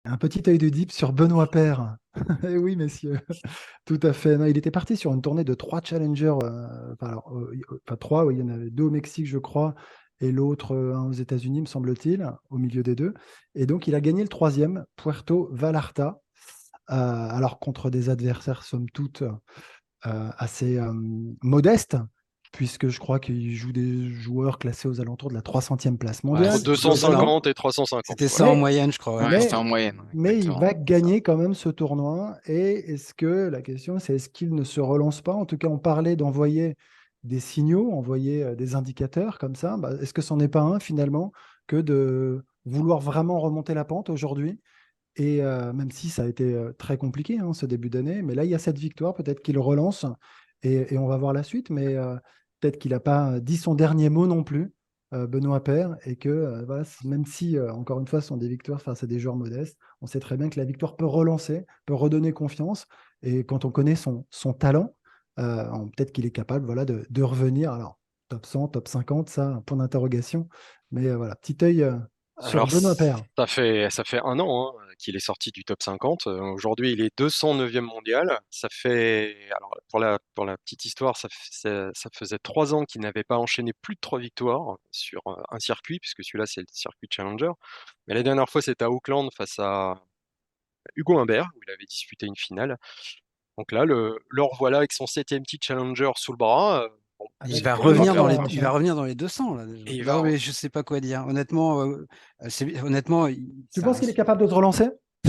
Un petit œil de Deep sur Benoît Paire. Eh oui, messieurs, tout à fait. Non, il était parti sur une tournée de trois challengers, enfin trois, oui, il y en avait deux au Mexique, je crois, et l'autre un aux États-Unis, me semble-t-il, au milieu des deux. Et donc, il a gagné le troisième, Puerto Vallarta, alors contre des adversaires, somme toute, assez modestes, puisque je crois qu'il joue des joueurs classés aux alentours de la 300e place Ouais, Entre mondiale, globalement. 250 et 350, c'était quoi. ça en Mais moyenne, je crois. Ouais. Ouais, c'était mais, en moyenne, ouais, mais il exactement. va gagner quand même ce tournoi. Et est-ce que la question, c'est est-ce qu'il ne se relance pas? En tout cas, on parlait d'envoyer des signaux, envoyer des indicateurs comme ça. Bah, est-ce que c'en est pas un finalement que de vouloir vraiment remonter la pente aujourd'hui? Et même si ça a été très compliqué ce début d'année, mais là, il y a cette victoire, peut-être qu'il relance et on va voir la suite, mais peut-être qu'il n'a pas dit son dernier mot non plus, Benoît Paire, et que voilà, même si, encore une fois, ce sont des victoires face à des joueurs modestes, on sait très bien que la victoire peut relancer, peut redonner confiance, et quand on connaît son talent, peut-être qu'il est capable voilà, de revenir. Alors, top 100, top 50, ça, un point d'interrogation, mais voilà, petit œil sur Alors, Benoît Paire. ça fait un an qu'il est sorti du top 50. Aujourd'hui, il est 209e mondial. Alors, pour la petite histoire, ça faisait 3 ans qu'il n'avait pas enchaîné plus de 3 victoires sur un circuit, puisque celui-là, c'est le circuit Challenger. Mais la dernière fois, c'était à Auckland face à Hugo Humbert, où il avait disputé une finale. Donc là, le revoilà avec son septième titre Challenger sous le bras. Bon, Il Avec va il va revenir faire dans un les, revanche, il va hein. revenir dans les 200 là déjà. Et il Non va. mais je sais pas quoi dire. Honnêtement, honnêtement, Tu ça penses qu'il est reste. capable de te relancer? T'es Tu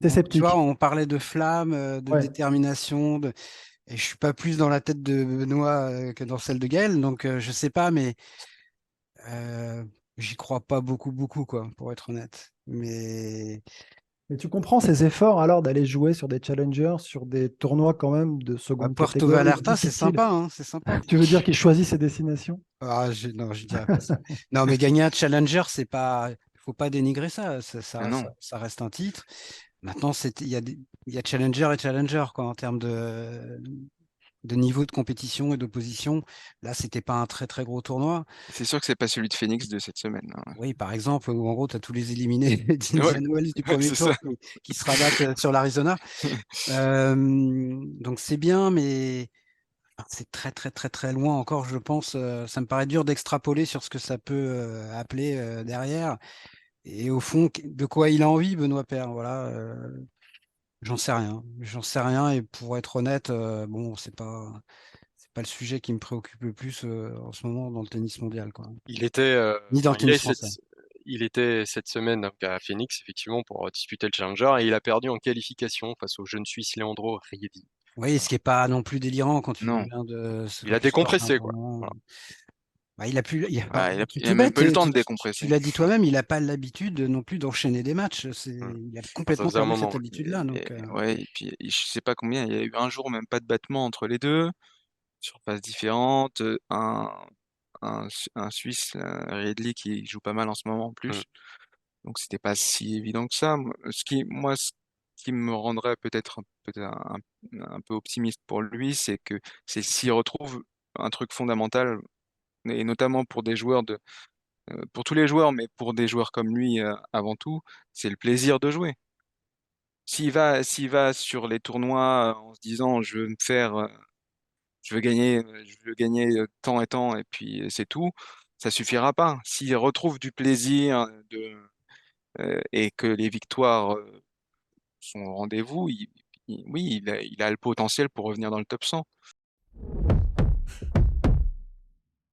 vois, sceptique. on parlait de flamme, de Ouais. détermination, et je suis pas plus dans la tête de Benoît que dans celle de Gaël, donc je sais pas, mais euh, j'y crois pas beaucoup, beaucoup quoi, pour être honnête. Mais Mais tu comprends ces efforts alors d'aller jouer sur des challengers, sur des tournois quand même de seconde Puerto catégorie Vallarta, c'est difficiles. sympa, hein, c'est sympa. Tu veux dire qu'il choisit ses destinations? Non, je dirais pas ça. Non, mais gagner un challenger, c'est pas, faut pas dénigrer ça. Ah non. Ça reste un titre. Maintenant, il y a challenger et challenger, quoi, en termes de niveau de compétition et d'opposition. Là, c'était pas un très, très gros tournoi. C'est sûr que c'est pas celui de Phoenix de cette semaine, hein. Oui, par exemple, où en gros, tu as tous les éliminés Ouais, d'Indian Wells du ouais, premier c'est ça. tour qui se rabattent sur l'Arizona. Donc, c'est bien, mais c'est très, très, très, très loin encore, je pense. Ça me paraît dur d'extrapoler sur ce que ça peut appeler derrière. Et au fond, de quoi il a envie, Benoît Paire, voilà. J'en sais rien. J'en sais rien. Et pour être honnête, bon, c'est pas le sujet qui me préoccupe le plus en ce moment dans le tennis mondial, quoi. Il était, Ni dans enfin, le tennis français. il était cette semaine donc, à Phoenix, effectivement, pour disputer le Challenger, et il a perdu en qualification face au jeune Suisse Leandro Riedi. Oui, ce qui est pas non plus délirant quand Non, quand il a tu sors d'un décompressé, quoi. tournoi. Voilà. Bah, Ah, un truc il a tout même pas bête, eu le temps de tu décompresser. l'as dit toi-même, il n'a pas l'habitude non plus d'enchaîner des matchs. Mm. Il a Enfin, ça complètement faisait un perdu cette moment. habitude-là. Donc, Ouais, et puis je sais pas combien, il y a eu un jour même pas de battement entre les deux, sur phases différentes, un Suisse, Riedli, qui joue pas mal en ce moment en Mm. plus. Donc c'était pas si évident que ça. Ce qui me rendrait peut-être un peu optimiste pour lui, c'est que c'est s'il retrouve un truc fondamental, et notamment pour des joueurs pour tous les joueurs, mais pour des joueurs comme lui avant tout, c'est le plaisir de jouer. S'il va sur les tournois en se disant je veux gagner tant et tant, et puis c'est tout, ça suffira pas. S'il retrouve du plaisir et que les victoires sont au rendez-vous, oui, il a le potentiel pour revenir dans le top 100.